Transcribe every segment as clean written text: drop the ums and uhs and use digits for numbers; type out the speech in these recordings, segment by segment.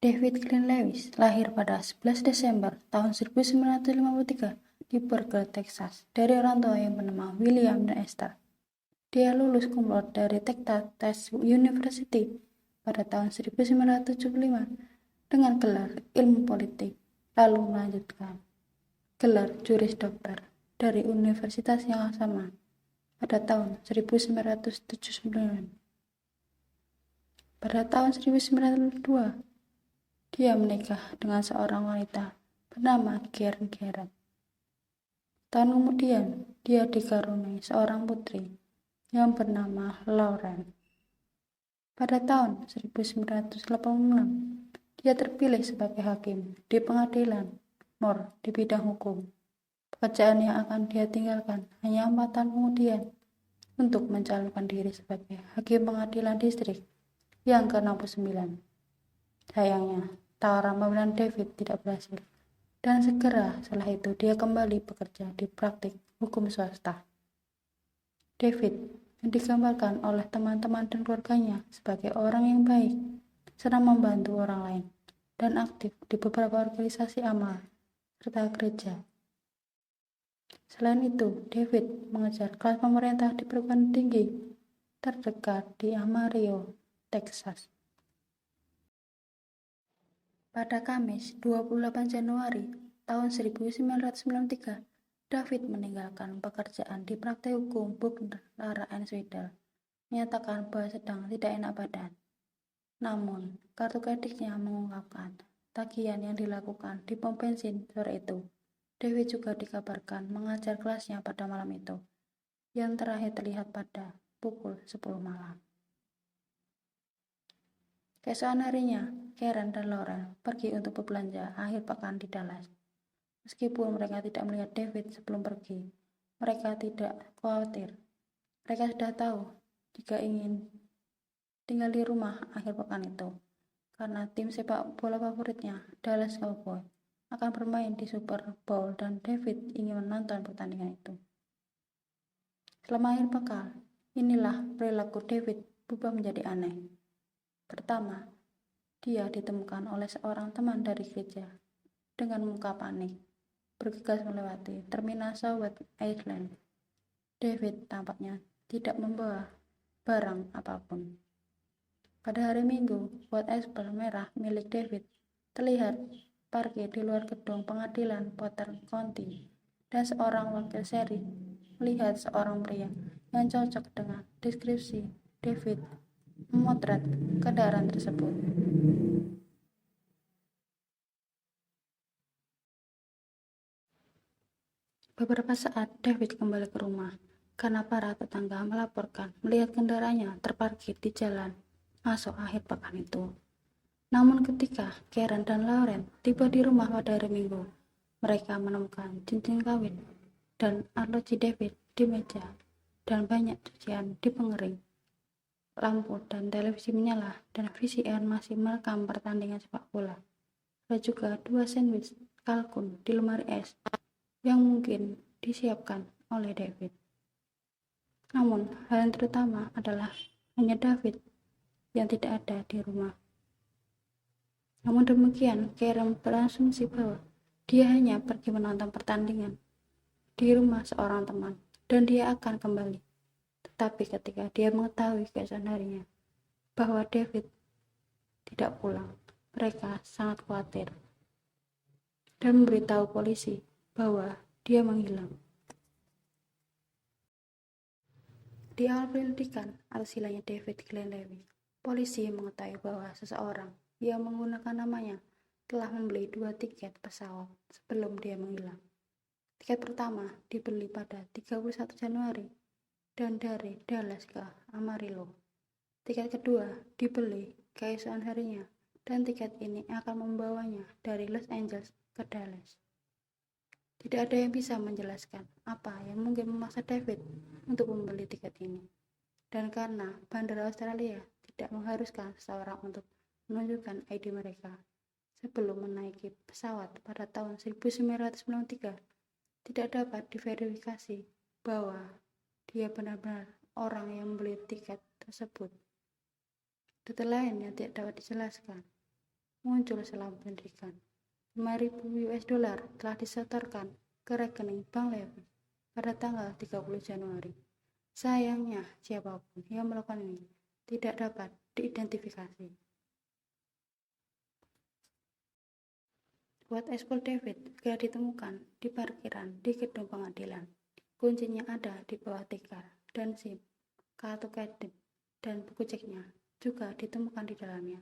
David Glenn Lewis lahir pada 11 Desember tahun 1953 di Berkeley, Texas, dari orang tua yang bernama William dan Esther. Dia lulus cum laude dari Texas University pada tahun 1975 dengan gelar ilmu politik, lalu melanjutkan gelar juris dokter dari universitas yang sama pada tahun 1979. Pada tahun 1992, dia menikah dengan seorang wanita bernama Karen Garrett. Tahun kemudian, dia dikaruniai seorang putri yang bernama Lauren. Pada tahun 1986, dia terpilih sebagai hakim di pengadilan Moore di bidang hukum. Pekerjaan yang akan dia tinggalkan hanya 4 tahun kemudian untuk mencalonkan diri sebagai hakim pengadilan distrik yang ke-69. Sayangnya, tawaran pemilihan David tidak berhasil, dan segera setelah itu dia kembali bekerja di praktik hukum swasta. David yang digambarkan oleh teman-teman dan keluarganya sebagai orang yang baik, senang membantu orang lain, dan aktif di beberapa organisasi amal serta gereja. Selain itu, David mengejar kelas pemerintah di perguruan tinggi terdekat di Amarillo, Texas. Pada Kamis 28 Januari tahun 1993, David meninggalkan pekerjaan di praktek hukum Buckner, Lara and Swindle, menyatakan bahwa sedang tidak enak badan. Namun, kartu kreditnya mengungkapkan tagihan yang dilakukan di pom bensin sore itu. David juga dikabarkan mengajar kelasnya pada malam itu, yang terakhir terlihat pada pukul 10 malam. Keesokan harinya, Karen dan Lauren pergi untuk berbelanja akhir pekan di Dallas. Meskipun mereka tidak melihat David sebelum pergi, mereka tidak khawatir. Mereka sudah tahu jika ingin tinggal di rumah akhir pekan itu, karena tim sepak bola favoritnya, Dallas Cowboys, akan bermain di Super Bowl dan David ingin menonton pertandingan itu. Selama akhir pekan, inilah perilaku David berubah menjadi aneh. Pertama, dia ditemukan oleh seorang teman dari gereja dengan muka panik, bergegas melewati terminal South Island. David tampaknya tidak membawa barang apapun. Pada hari Minggu, Ford Explorer merah milik David terlihat parkir di luar gedung pengadilan Potter County, dan seorang wakil sheriff melihat seorang pria yang cocok dengan deskripsi David memotret kendaraan tersebut. Beberapa saat David kembali ke rumah karena para tetangga melaporkan melihat kendaraannya terparkir di jalan masuk akhir pekan itu. Namun ketika Karen dan Lauren tiba di rumah pada hari Minggu, mereka menemukan cincin kawin dan arloji David di meja dan banyak cucian di pengering. Lampu dan televisi menyala dan VCR masih merekam pertandingan sepak bola. Ada juga 2 sandwich kalkun di lemari es yang mungkin disiapkan oleh David. Namun, hal yang terutama adalah hanya David yang tidak ada di rumah. Namun demikian, Karen berasumsi bahwa dia hanya pergi menonton pertandingan di rumah seorang teman dan dia akan kembali. Tetapi ketika dia mengetahui keesokan harinya bahwa David tidak pulang, mereka sangat khawatir dan memberitahu polisi bahwa dia menghilang. Di awal penyelidikan atas hilangnya David Glenn Lewis, polisi mengetahui bahwa seseorang yang menggunakan namanya telah membeli 2 tiket pesawat sebelum dia menghilang. Tiket pertama dibeli pada 31 Januari dan dari Dallas ke Amarillo. Tiket kedua dibeli keesokan harinya dan tiket ini akan membawanya dari Los Angeles ke Dallas. Tidak ada yang bisa menjelaskan apa yang mungkin memaksa David untuk membeli tiket ini. Dan karena bandara Australia tidak mengharuskan seseorang untuk menunjukkan ID mereka sebelum menaiki pesawat pada tahun 1993, tidak dapat diverifikasi bahwa dia benar-benar orang yang membeli tiket tersebut. Detail lain yang tidak dapat dijelaskan. muncul selama penyelidikan. 5.000 US dollar telah disetorkan ke rekening Bank Levis pada tanggal 30 Januari. Sayangnya, siapapun yang melakukan ini tidak dapat diidentifikasi. Buat Paul David segera ditemukan di parkiran di gedung pengadilan. Kuncinya ada di bawah tikar dan SIM, kartu kredit, dan buku ceknya juga ditemukan di dalamnya.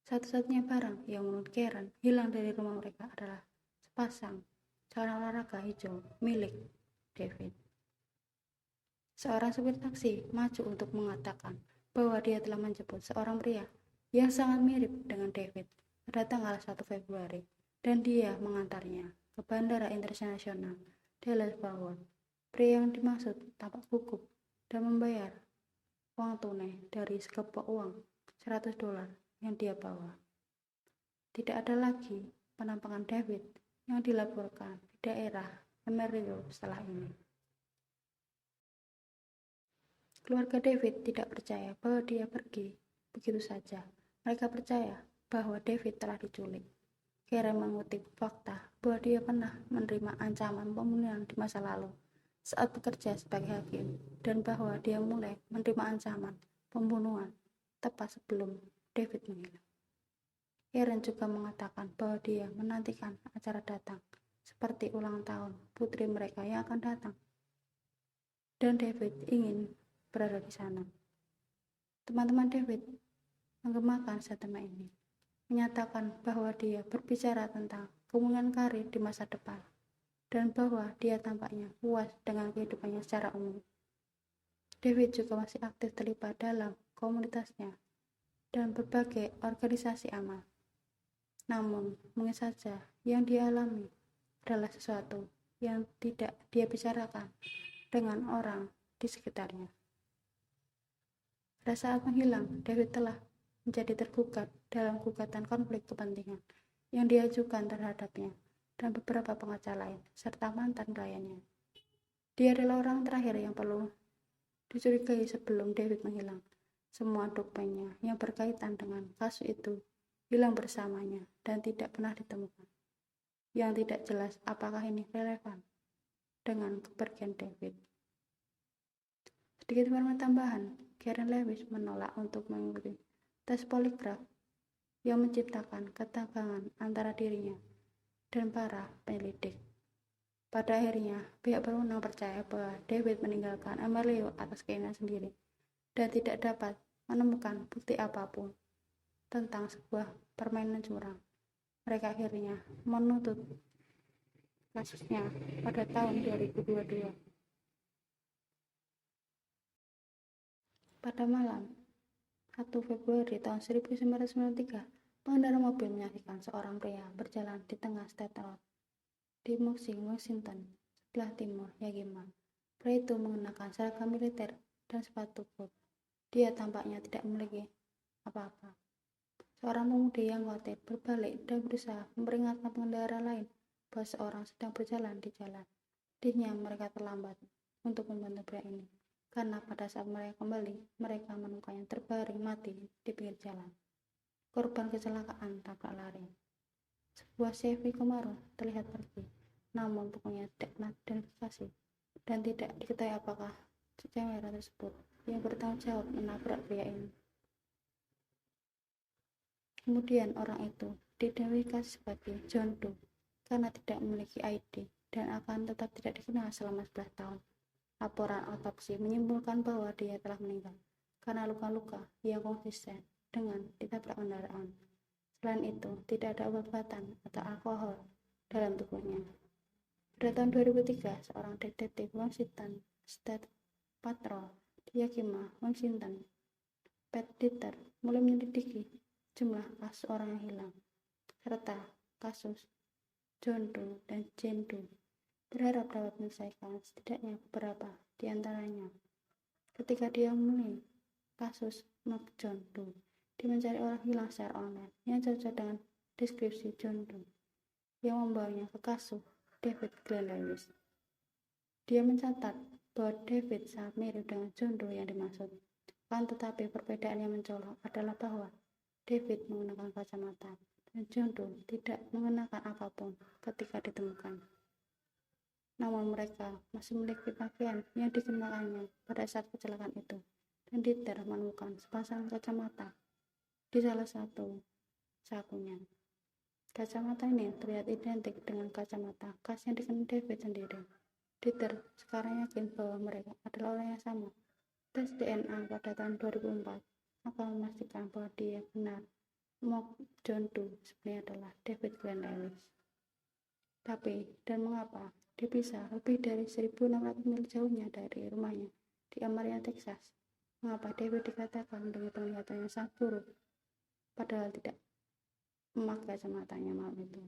Satu-satunya barang yang menurut Karen hilang dari rumah mereka adalah sepasang celana olahraga hijau milik David. Seorang supir taksi maju untuk mengatakan bahwa dia telah menjemput seorang pria yang sangat mirip dengan David pada tanggal 1 Februari dan dia mengantarnya ke Bandara Internasional Dallas-Fort Worth. Pria yang dimaksud tampak gugup dan membayar uang tunai dari segepok uang $100 yang dia bawa. Tidak ada lagi penampakan David yang dilaporkan di daerah Amarillo setelah ini. Keluarga David tidak percaya bahwa dia pergi begitu saja. Mereka percaya bahwa David telah diculik. Karen mengutip fakta bahwa dia pernah menerima ancaman pembunuhan di masa lalu saat bekerja sebagai hakim dan bahwa dia mulai menerima ancaman pembunuhan tepat sebelum David menghilang. Karen juga mengatakan bahwa dia menantikan acara datang seperti ulang tahun putri mereka yang akan datang dan David ingin berada di sana. Teman-teman David menggemakan statement ini, menyatakan bahwa dia berbicara tentang kemungkinan karir di masa depan dan bahwa dia tampaknya puas dengan kehidupannya secara umum. David juga masih aktif terlibat dalam komunitasnya dan berbagai organisasi amal. Namun, mungkin saja yang dia alami adalah sesuatu yang tidak dia bicarakan dengan orang di sekitarnya. Pada saat menghilang, David telah menjadi tergugat dalam gugatan konflik kepentingan yang diajukan terhadapnya dan beberapa pengacara lain, serta mantan kliennya. Dia adalah orang terakhir yang perlu dicurigai sebelum David menghilang. Semua dokumennya yang berkaitan dengan kasus itu hilang bersamanya dan tidak pernah ditemukan. Yang tidak jelas apakah ini relevan dengan kepergian David. Sedikit informasi tambahan, Karen Lewis menolak untuk mengikuti tes poligraf yang menciptakan ketegangan antara dirinya dan para penyelidik. Pada akhirnya, pihak berwenang percaya bahwa David meninggalkan Amarillo atas keinginan sendiri dan tidak dapat menemukan bukti apapun tentang sebuah permainan curang. Mereka akhirnya menuntut kasusnya pada tahun 2022. Pada malam 1 Februari tahun 1993, pengendara mobil menyaksikan seorang pria berjalan di tengah State Road di Musking, Washington, sebelah timur Yakima. Pria itu mengenakan seragam militer dan sepatu bot. Dia tampaknya tidak memiliki apa-apa. Seorang pemuda yang khawatir berbalik dan berusaha memperingatkan pengendara lain bahwa seorang sedang berjalan di jalan. Sedihnya mereka terlambat untuk membantu pria ini, karena pada saat mereka kembali, mereka menemukannya terbaring mati di pinggir jalan. Korban kecelakaan tabrak lari. Sebuah Chevy Camaro terlihat pergi, namun pokoknya tidak pernah diidentifikasi dan tidak diketahui apakah Camaro tersebut yang bertanggung jawab menabrak pria ini. Kemudian orang itu diidentifikasi sebagai John Doe karena tidak memiliki ID dan akan tetap tidak dikenal selama 11 tahun. Laporan otopsi menyimpulkan bahwa dia telah meninggal karena luka-luka yang konsisten dengan ditabrak kendaraan. Selain itu, tidak ada obat-obatan atau alkohol dalam tubuhnya. Pada tahun 2003, seorang detektif Washington State Patrol di Yakima, Washington, Pat Dieter, mulai menyelidiki jumlah kasus orang yang hilang, serta kasus John Doe dan Jane Doe, berharap dapat menyelesaikan setidaknya beberapa di antaranya. Ketika dia memulai kasus John Doe, dia mencari orang hilang secara online yang cocok dengan deskripsi John Doe yang membawanya ke kasus David Glenn Lewis. Dia mencatat bahwa David sangat mirip dengan John Doe yang dimaksud, tetapi perbedaan yang mencolok adalah bahwa David menggunakan kacamata dan John Doe tidak mengenakan apapun ketika ditemukan. Namun mereka masih memiliki pakaian yang dikenakannya pada saat kecelakaan itu, dan Dieter menemukan sepasang kacamata di salah satu sakunya. Kacamata ini terlihat identik dengan kacamata khas yang dikenakan David sendiri. Dieter sekarang yakin bahwa mereka adalah orang yang sama. Tes DNA pada tahun 2004 akan memastikan bahwa dia benar John Doe sebenarnya adalah David Glenn Ellis. Tapi, dan mengapa dia bisa lebih dari 1.600 mil jauhnya dari rumahnya di Amarillo, Texas? Mengapa David dikatakan dengan penglihatan yang sangat buruk, padahal tidak memakai kacamatanya malam itu?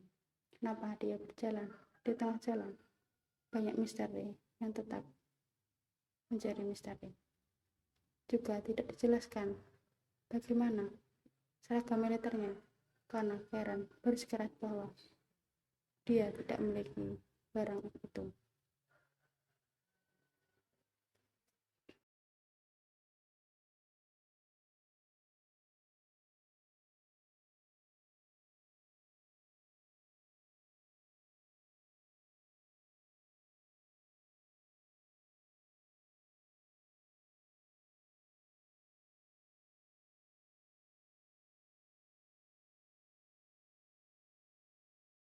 Kenapa dia berjalan di tengah jalan? Banyak misteri yang tetap menjadi misteri. Juga tidak dijelaskan bagaimana seragam militernya, karena Karen bersikeras bahwa dia tidak memiliki barang itu.